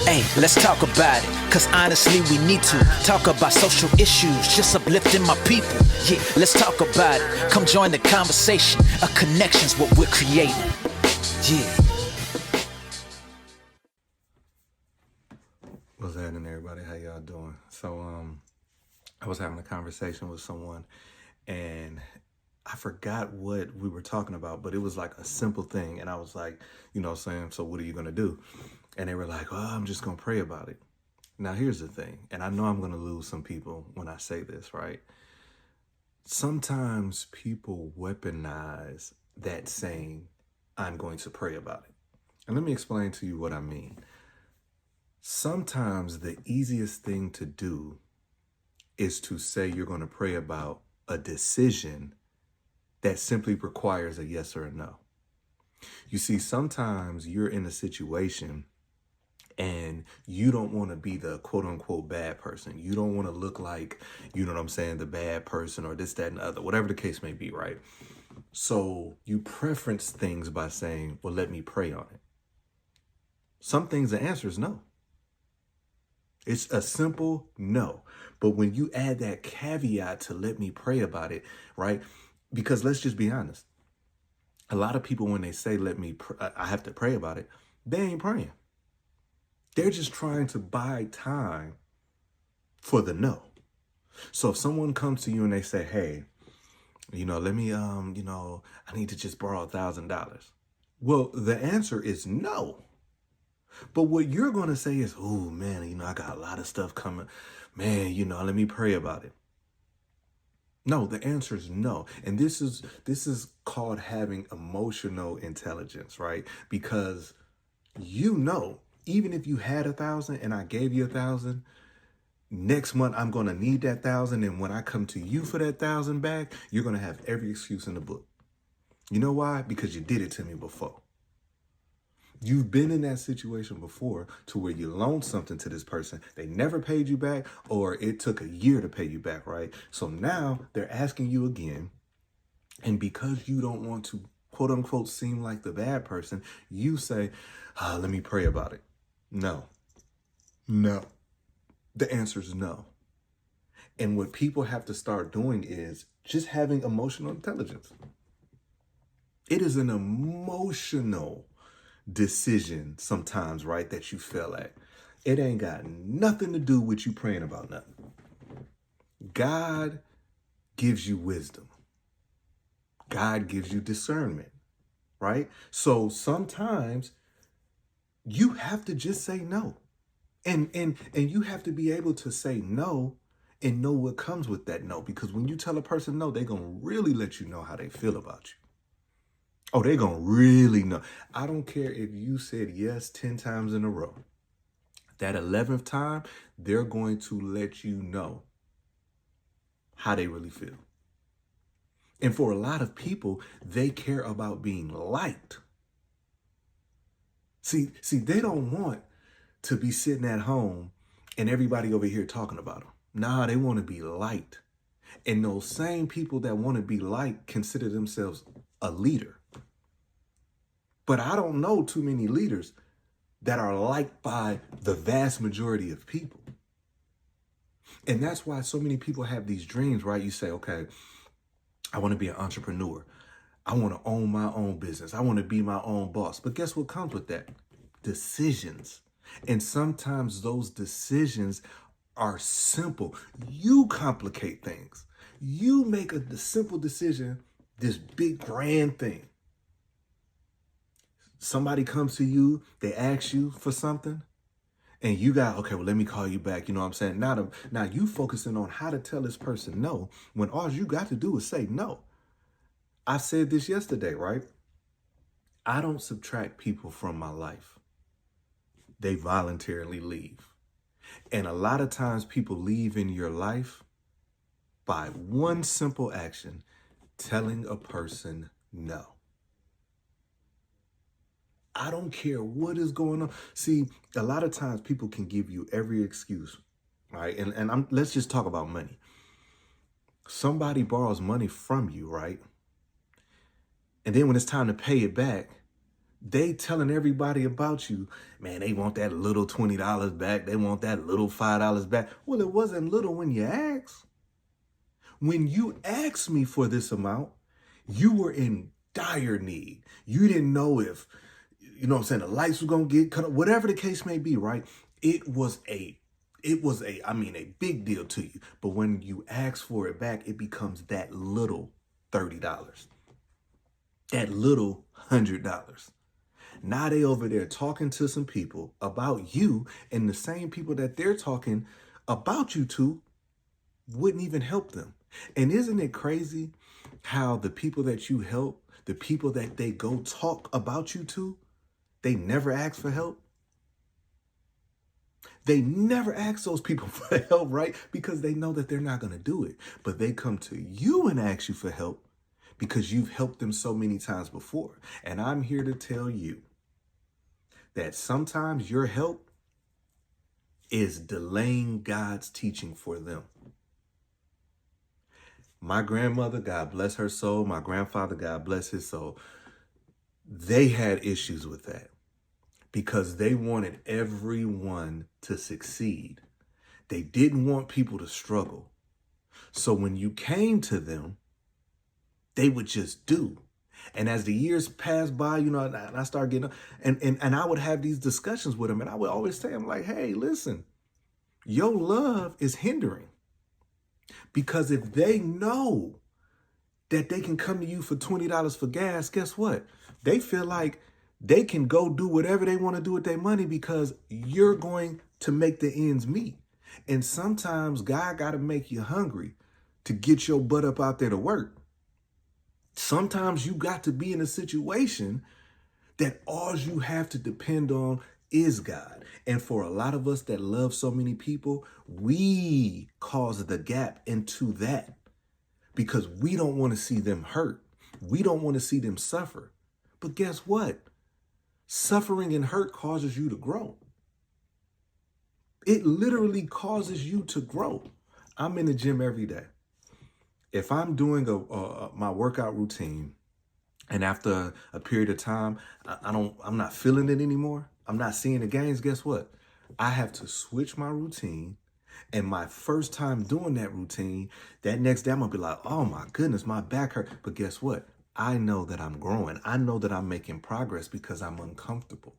Hey, let's talk about it, cause honestly we need to talk about social issues, just uplifting my people. Yeah, let's talk about it. Come join the conversation. A connection's what we're creating. Yeah. What's happening, everybody? How y'all doing? So, I was having a conversation with someone, and I forgot what we were talking about, but it was like a simple thing. And I was like, saying, so what are you going to do? And they were like, oh, I'm just going to pray about it. Now, here's the thing, and I know I'm going to lose some people when I say this, right? Sometimes people weaponize that saying, I'm going to pray about it. And let me explain to you what I mean. Sometimes the easiest thing to do is to say you're going to pray about a decision that simply requires a yes or a no. You see, sometimes you're in a situation and you don't want to be the quote unquote bad person. You don't want to look like, the bad person or this, that, and the other, whatever the case may be, right? So you preference things by saying, well, let me pray on it. Some things the answer is no. It's a simple no. But when you add that caveat to let me pray about it, right? Because let's just be honest. A lot of people, when they say, I have to pray about it, they ain't praying. They're just trying to buy time for the no. So if someone comes to you and they say, hey, let me, I need to just borrow $1,000. Well, the answer is no. But what you're going to say is, oh, man, I got a lot of stuff coming. Man, let me pray about it. No, the answer is no. And this is called having emotional intelligence, right? Because even if you had 1,000 and I gave you 1,000, next month I'm going to need that 1,000. And when I come to you for that 1,000 back, you're going to have every excuse in the book. You know why? Because you did it to me before. You've been in that situation before to where you loaned something to this person. They never paid you back, or it took a year to pay you back, right? So now they're asking you again. And because you don't want to, quote unquote, seem like the bad person, you say, let me pray about it. No. The answer is no. And what people have to start doing is just having emotional intelligence. It is an emotional decision sometimes, right, that you fell at. It ain't got nothing to do with you praying about nothing. God gives you wisdom. God gives you discernment, right? So sometimes you have to just say no. And you have to be able to say no and know what comes with that no. Because when you tell a person no, they're going to really let you know how they feel about you. Oh, they're going to really know. I don't care if you said yes 10 times in a row. That 11th time, they're going to let you know how they really feel. And for a lot of people, they care about being liked. See, they don't want to be sitting at home and everybody over here talking about them. Nah, they want to be liked. And those same people that want to be liked consider themselves a leader. But I don't know too many leaders that are liked by the vast majority of people. And that's why so many people have these dreams, right? You say, okay, I want to be an entrepreneur. I want to own my own business. I want to be my own boss. But guess what comes with that? Decisions. And sometimes those decisions are simple. You complicate things. You make the simple decision this big grand thing. Somebody comes to you, they ask you for something, and you got, okay, well, let me call you back. You know what I'm saying? Now you focusing on how to tell this person no, when all you got to do is say no. I said this yesterday, right? I don't subtract people from my life. They voluntarily leave. And a lot of times people leave in your life by one simple action, telling a person no. I don't care what is going on. See, a lot of times people can give you every excuse, right? And let's just talk about money. Somebody borrows money from you, right? And then when it's time to pay it back, They telling everybody about you. Man, they want that little $20 back. They want that little $5 back. Well, it wasn't little when you asked. When you asked me for this amount, you were in dire need. You didn't know if, you know what I'm saying, the lights were going to get cut off, whatever the case may be, right? It was a big deal to you. But when you ask for it back, it becomes that little $30, that little $100. Now they over there talking to some people about you, and the same people that they're talking about you to wouldn't even help them. And isn't it crazy how the people that you help, the people that they go talk about you to, they never ask for help? They never ask those people for help, right? Because they know that they're not going to do it. But they come to you and ask you for help because you've helped them so many times before. And I'm here to tell you that sometimes your help is delaying God's teaching for them. My grandmother, God bless her soul, my grandfather, God bless his soul, they had issues with that because they wanted everyone to succeed. They didn't want people to struggle. So when you came to them, they would just do. And as the years passed by, you know, and I started getting, and I would have these discussions with them, and I would always say, I'm like, hey, listen, your love is hindering. Because if they know that they can come to you for $20 for gas, guess what? They feel like they can go do whatever they want to do with their money because you're going to make the ends meet. And sometimes God got to make you hungry to get your butt up out there to work. Sometimes you got to be in a situation that all you have to depend on is God. And for a lot of us that love so many people, we cause the gap into that because we don't want to see them hurt. We don't want to see them suffer. But guess what? Suffering and hurt causes you to grow. It literally causes you to grow. I'm in the gym every day. If I'm doing my workout routine and after a period of time, I'm not feeling it anymore, I'm not seeing the gains, guess what? I have to switch my routine. And my first time doing that routine, that next day I'm gonna be like, oh my goodness, my back hurt. But guess what? I know that I'm growing. I know that I'm making progress because I'm uncomfortable.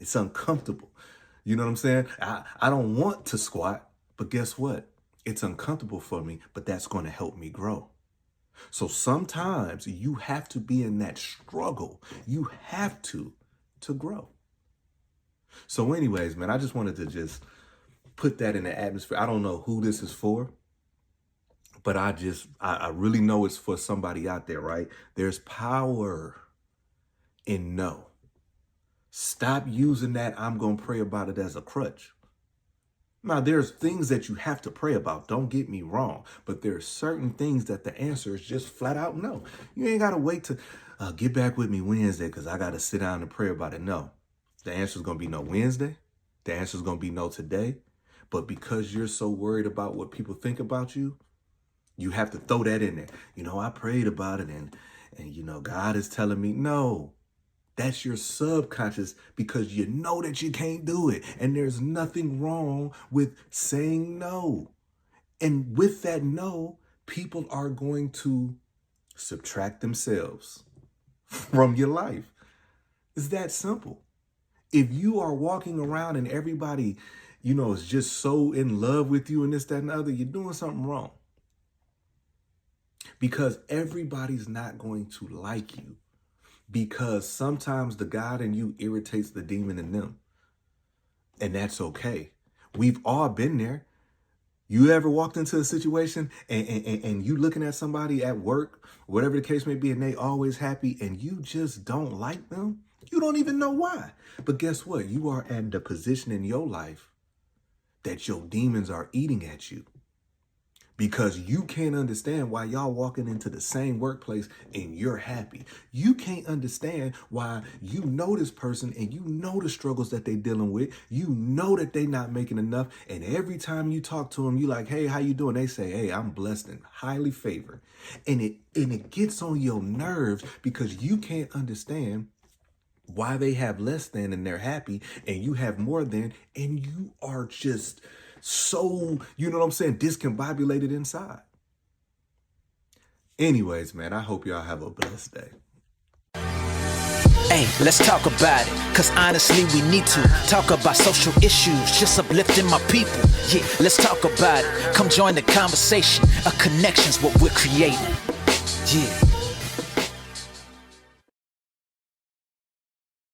It's uncomfortable. You know what I'm saying? I don't want to squat, but guess what? It's uncomfortable for me, but that's going to help me grow. So sometimes you have to be in that struggle. You have to grow. So anyways, man, I just wanted to just put that in the atmosphere. I don't know who this is for, but I really know it's for somebody out there, right? There's power in no. Stop using that I'm going to pray about it as a crutch. Now, there's things that you have to pray about. Don't get me wrong. But there's certain things that the answer is just flat out no. You ain't got to wait to get back with me Wednesday because I got to sit down and pray about it. No. The answer is going to be no Wednesday. The answer is going to be no today. But because you're so worried about what people think about you, you have to throw that in there. You know, I prayed about it and you know, God is telling me no. That's your subconscious because you know that you can't do it. And there's nothing wrong with saying no. And with that no, people are going to subtract themselves from your life. It's that simple. If you are walking around and everybody, you know, is just so in love with you and this, that, and the other, you're doing something wrong. Because everybody's not going to like you. Because sometimes the God in you irritates the demon in them. And that's okay. We've all been there. You ever walked into a situation and you looking at somebody at work, whatever the case may be, and they always happy and you just don't like them? You don't even know why. But guess what? You are at the position in your life that your demons are eating at you. Because you can't understand why y'all walking into the same workplace and you're happy. You can't understand why you know this person and you know the struggles that they're dealing with. You know that they're not making enough. And every time you talk to them, you like, hey, how you doing? They say, hey, I'm blessed and highly favored. And it gets on your nerves because you can't understand why they have less than and they're happy, and you have more than and you are just so, you know what I'm saying, discombobulated inside. Anyways, man, I hope y'all have a blessed day. Hey, let's talk about it, cause honestly we need to talk about social issues, just uplifting my people. Yeah, let's talk about it. Come join the conversation. A connection's what we're creating. Yeah.